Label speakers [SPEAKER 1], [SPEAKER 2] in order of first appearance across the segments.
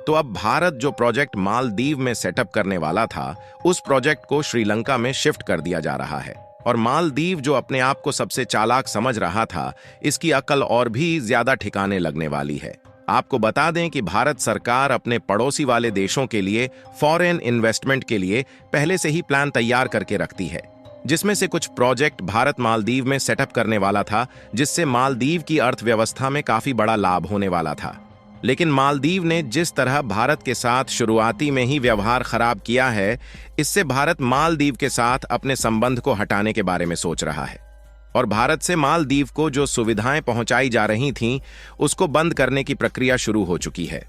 [SPEAKER 1] तो अब भारत जो प्रोजेक्ट मालदीव में सेटअप करने वाला था, उस प्रोजेक्ट को श्रीलंका में शिफ्ट कर दिया जा रहा है। और मालदीव जो अपने आप को सबसे चालाक समझ रहा था, इसकी अकल और भी ज्यादा ठिकाने लगने वाली है। आपको बता दें कि भारत सरकार अपने पड़ोसी वाले देशों के लिए फॉरेन इन्वेस्टमेंट के लिए पहले से ही प्लान तैयार करके रखती है, जिसमें से कुछ प्रोजेक्ट भारत मालदीव में सेटअप करने वाला था, जिससे मालदीव की अर्थव्यवस्था में काफी बड़ा लाभ होने वाला था। लेकिन मालदीव ने जिस तरह भारत के साथ शुरुआती में ही व्यवहार खराब किया है, इससे भारत मालदीव के साथ अपने संबंध को हटाने के बारे में सोच रहा है। और भारत से मालदीव को जो सुविधाएं पहुंचाई जा रही थीं, उसको बंद करने की प्रक्रिया शुरू हो चुकी है।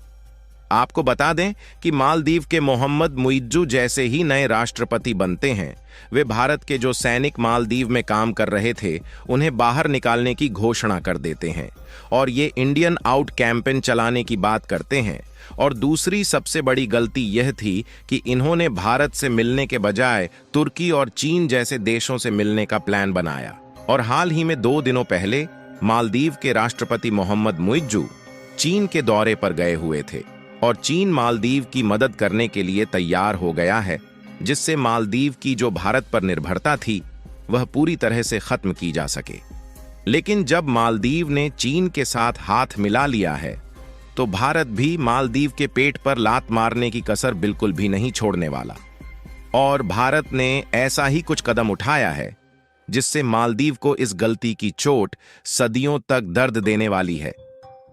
[SPEAKER 1] आपको बता दें कि मालदीव के मोहम्मद मुइज्जू जैसे ही नए राष्ट्रपति बनते हैं, वे भारत के जो सैनिक मालदीव में काम कर रहे थे, उन्हें बाहर निकालने की घोषणा कर देते हैं और ये इंडियन आउट कैंपेन चलाने की बात करते हैं। और दूसरी सबसे बड़ी गलती यह थी कि इन्होंने भारत से मिलने के बजाय तुर्की और चीन जैसे देशों से मिलने का प्लान बनाया। और हाल ही में 2 दिनों पहले मालदीव के राष्ट्रपति मोहम्मद मुइज्जू चीन के दौरे पर गए हुए थे और चीन मालदीव की मदद करने के लिए तैयार हो गया है, जिससे मालदीव की जो भारत पर निर्भरता थी, वह पूरी तरह से खत्म की जा सके। लेकिन जब मालदीव ने चीन के साथ हाथ मिला लिया है, तो भारत भी मालदीव के पेट पर लात मारने की कसर बिल्कुल भी नहीं छोड़ने वाला। और भारत ने ऐसा ही कुछ कदम उठाया है, जिससे मालदीव को इस गलती की चोट सदियों तक दर्द देने वाली है।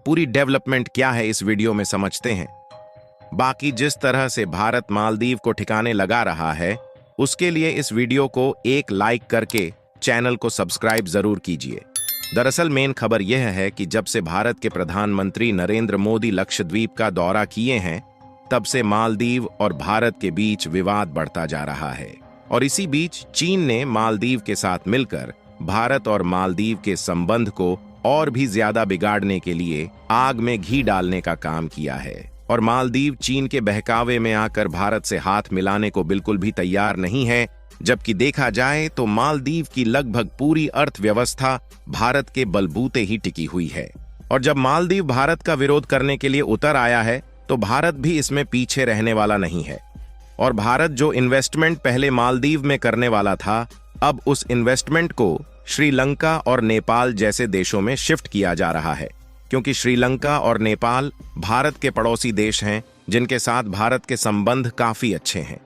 [SPEAKER 1] पूरी डेवलपमेंट क्या है इस वीडियो में समझते हैं। बाकी जिस तरह से भारत मालदीव को ठिकाने लगा रहा है, उसके लिए इस वीडियो को एक लाइक करके चैनल को सब्सक्राइब जरूर कीजिए। दरअसल मेन खबर यह है कि जब से भारत के प्रधानमंत्री नरेंद्र मोदी लक्षद्वीप का दौरा किए हैं, तब से मालदीव और भारत के बीच विवाद बढ़ता जा रहा है। और इसी बीच चीन ने मालदीव के साथ मिलकर भारत और मालदीव के संबंध को और भी ज्यादा बिगाड़ने के लिए आग में घी डालने का काम किया है। और मालदीव चीन के बहकावे में आकर भारत से हाथ मिलाने को बिल्कुल भी तैयार नहीं है, जबकि देखा जाए तो मालदीव की लगभग पूरी अर्थव्यवस्था भारत के बलबूते ही टिकी हुई है। और जब मालदीव भारत का विरोध करने के लिए उतर आया है, तो भारत भी इसमें पीछे रहने वाला नहीं है। और भारत जो इन्वेस्टमेंट पहले मालदीव में करने वाला था, अब उस इन्वेस्टमेंट को श्रीलंका और नेपाल जैसे देशों में शिफ्ट किया जा रहा है, क्योंकि श्रीलंका और नेपाल भारत के पड़ोसी देश हैं, जिनके साथ भारत के संबंध काफी अच्छे हैं।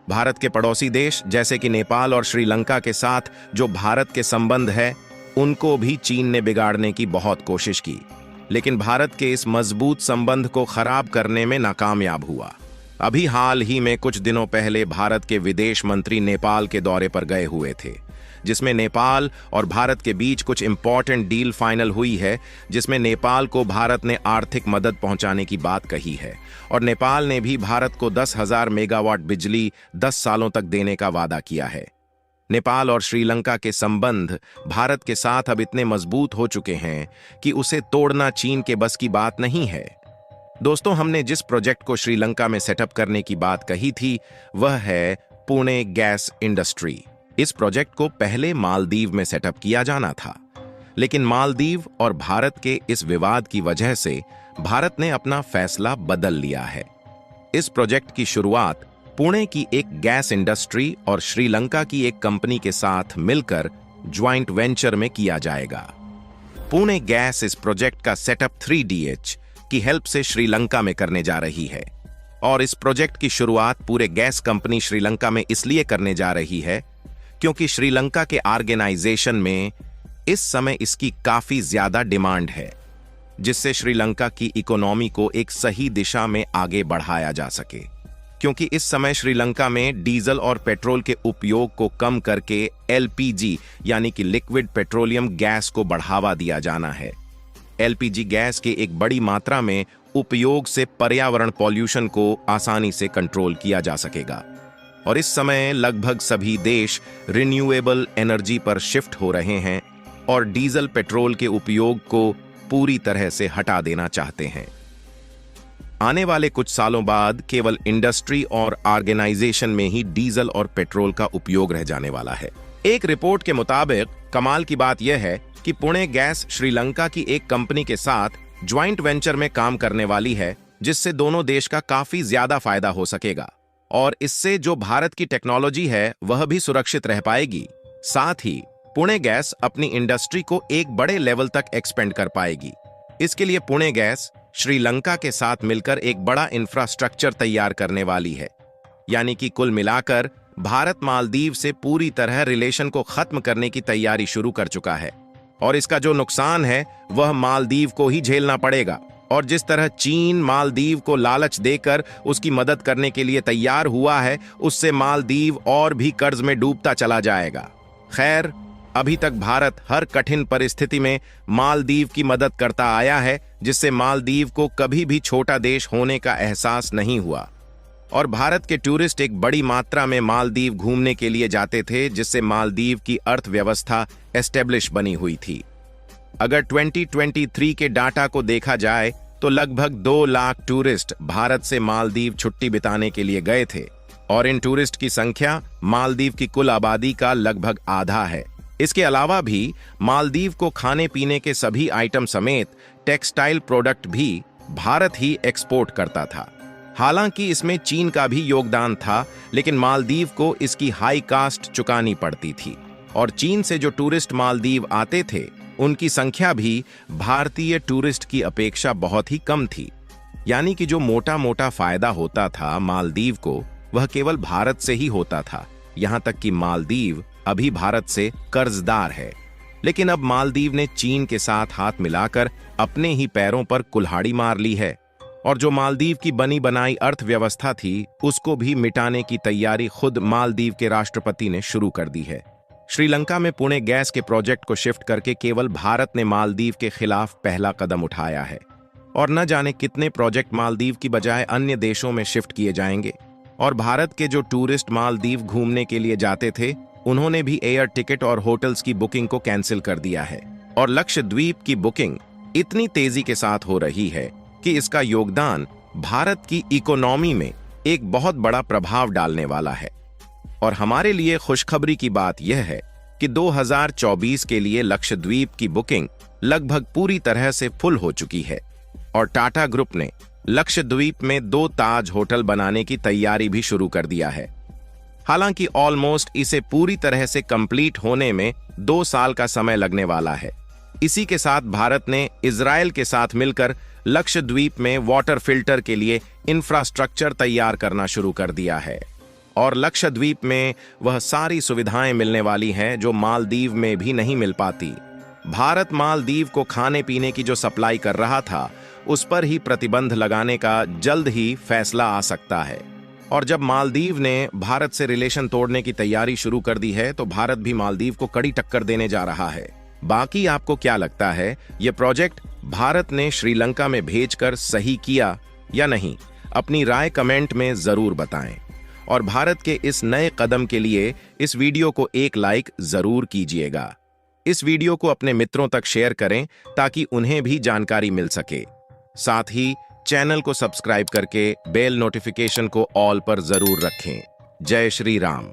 [SPEAKER 1] भारत के पड़ोसी देश जैसे कि नेपाल और श्रीलंका के साथ जो भारत के संबंध है, उनको भी चीन ने बिगाड़ने की बहुत कोशिश की, लेकिन भारत के इस मजबूत संबंध को खराब करने में नाकामयाब हुआ। अभी हाल ही में कुछ दिनों पहले भारत के विदेश मंत्री नेपाल के दौरे पर गए हुए थे, जिसमें नेपाल और भारत के बीच कुछ इंपॉर्टेंट डील फाइनल हुई है, जिसमें नेपाल को भारत ने आर्थिक मदद पहुंचाने की बात कही है और नेपाल ने भी भारत को 10,000 मेगावाट बिजली 10 सालों तक देने का वादा किया है। नेपाल और श्रीलंका के संबंध भारत के साथ अब इतने मजबूत हो चुके हैं कि उसे तोड़ना चीन के बस की बात नहीं है। दोस्तों, हमने जिस प्रोजेक्ट को श्रीलंका में सेटअप करने की बात कही थी, वह है पुणे गैस इंडस्ट्री। इस प्रोजेक्ट को पहले मालदीव में सेटअप किया जाना था, लेकिन मालदीव और भारत के इस विवाद की वजह से भारत ने अपना फैसला बदल लिया है। इस प्रोजेक्ट की शुरुआत पुणे की एक गैस इंडस्ट्री और श्रीलंका की एक कंपनी के साथ मिलकर ज्वाइंट वेंचर में किया जाएगा। पुणे गैस इस प्रोजेक्ट का सेटअप 3DH की हेल्प से श्रीलंका में करने जा रही है। और इस प्रोजेक्ट की शुरुआत पूरे गैस कंपनी श्रीलंका में इसलिए करने जा रही है क्योंकि श्रीलंका के ऑर्गेनाइजेशन में इस समय इसकी काफी ज्यादा डिमांड है, जिससे श्रीलंका की इकोनॉमी को एक सही दिशा में आगे बढ़ाया जा सके। क्योंकि इस समय श्रीलंका में डीजल और पेट्रोल के उपयोग को कम करके LPG यानी कि लिक्विड पेट्रोलियम गैस को बढ़ावा दिया जाना है। LPG गैस के एक बड़ी मात्रा में उपयोग से पर्यावरण पॉल्यूशन को आसानी से कंट्रोल किया जा सकेगा। और इस समय लगभग सभी देश रिन्यूएबल एनर्जी पर शिफ्ट हो रहे हैं और डीजल पेट्रोल के उपयोग को पूरी तरह से हटा देना चाहते हैं। आने वाले कुछ सालों बाद केवल इंडस्ट्री और ऑर्गेनाइजेशन में ही डीजल और पेट्रोल का उपयोग रह जाने वाला है। एक रिपोर्ट के मुताबिक कमाल की बात यह है कि पुणे गैस श्रीलंका की एक कंपनी के साथ ज्वाइंट वेंचर में काम करने वाली है, जिससे दोनों देश का काफी ज्यादा फायदा हो सकेगा और इससे जो भारत की टेक्नोलॉजी है वह भी सुरक्षित रह पाएगी। साथ ही पुणे गैस अपनी इंडस्ट्री को एक बड़े लेवल तक एक्सपेंड कर पाएगी। इसके लिए पुणे गैस श्रीलंका के साथ मिलकर एक बड़ा इंफ्रास्ट्रक्चर तैयार करने वाली है। यानी कि कुल मिलाकर भारत मालदीव से पूरी तरह रिलेशन को खत्म करने की तैयारी शुरू कर चुका है और इसका जो नुकसान है वह मालदीव को ही झेलना पड़ेगा। और जिस तरह चीन मालदीव को लालच देकर उसकी मदद करने के लिए तैयार हुआ है, उससे मालदीव और भी कर्ज में डूबता चला जाएगा। खैर, अभी तक भारत हर कठिन परिस्थिति में मालदीव की मदद करता आया है, जिससे मालदीव को कभी भी छोटा देश होने का एहसास नहीं हुआ और भारत के टूरिस्ट एक बड़ी मात्रा में मालदीव घूमने के लिए जाते थे, जिससे मालदीव की अर्थव्यवस्था एस्टेब्लिश बनी हुई थी। अगर 2023 के डाटा को देखा जाए तो लगभग 2 लाख टूरिस्ट भारत से मालदीव छुट्टी बिताने के लिए गए थे और इन टूरिस्ट की संख्या मालदीव की कुल आबादी का लगभग आधा है। इसके अलावा भी मालदीव को खाने पीने के सभी आइटम समेत टेक्सटाइल प्रोडक्ट भी भारत ही एक्सपोर्ट करता था। हालांकि इसमें चीन का भी योगदान था, लेकिन मालदीव को इसकी हाई कास्ट चुकानी पड़ती थी और चीन से जो टूरिस्ट मालदीव आते थे उनकी संख्या भी भारतीय टूरिस्ट की अपेक्षा बहुत ही कम थी। यानी कि जो मोटा मोटा फायदा होता था मालदीव को, वह केवल भारत से ही होता था। यहां तक कि मालदीव अभी भारत से कर्जदार है, लेकिन अब मालदीव ने चीन के साथ हाथ मिलाकर अपने ही पैरों पर कुल्हाड़ी मार ली है और जो मालदीव की बनी बनाई अर्थव्यवस्था थी उसको भी मिटाने की तैयारी खुद मालदीव के राष्ट्रपति ने शुरू कर दी है। श्रीलंका में पुणे गैस के प्रोजेक्ट को शिफ्ट करके केवल भारत ने मालदीव के खिलाफ पहला कदम उठाया है और न जाने कितने प्रोजेक्ट मालदीव की बजाय अन्य देशों में शिफ्ट किए जाएंगे। और भारत के जो टूरिस्ट मालदीव घूमने के लिए जाते थे उन्होंने भी एयर टिकट और होटल्स की बुकिंग को कैंसिल कर दिया है और लक्षद्वीप की बुकिंग इतनी तेजी के साथ हो रही है कि इसका योगदान भारत की इकोनॉमी में एक बहुत बड़ा प्रभाव डालने वाला है। और हमारे लिए खुशखबरी की बात यह है कि 2024 के लिए लक्षद्वीप की बुकिंग लगभग पूरी तरह से फुल हो चुकी है और टाटा ग्रुप ने लक्षद्वीप में 2 ताज होटल बनाने की तैयारी भी शुरू कर दिया है। हालांकि ऑलमोस्ट इसे पूरी तरह से कंप्लीट होने में 2 साल का समय लगने वाला है। इसी के साथ भारत ने इजराइल के साथ मिलकर लक्षद्वीप में वाटर फिल्टर के लिए इंफ्रास्ट्रक्चर तैयार करना शुरू कर दिया है और लक्षद्वीप में वह सारी सुविधाएं मिलने वाली हैं जो मालदीव में भी नहीं मिल पाती। भारत मालदीव को खाने पीने की जो सप्लाई कर रहा था उस पर ही प्रतिबंध लगाने का जल्द ही फैसला आ सकता है और जब मालदीव ने भारत से रिलेशन तोड़ने की तैयारी शुरू कर दी है तो भारत भी मालदीव को कड़ी टक्कर देने जा रहा है। बाकी आपको क्या लगता है, ये प्रोजेक्ट भारत ने श्रीलंका में भेजकर सही किया या नहीं? अपनी राय कमेंट में जरूर बताएं और भारत के इस नए कदम के लिए इस वीडियो को एक लाइक जरूर कीजिएगा। इस वीडियो को अपने मित्रों तक शेयर करें ताकि उन्हें भी जानकारी मिल सके। साथ ही चैनल को सब्सक्राइब करके बेल नोटिफिकेशन को ऑल पर जरूर रखें। जय श्री राम।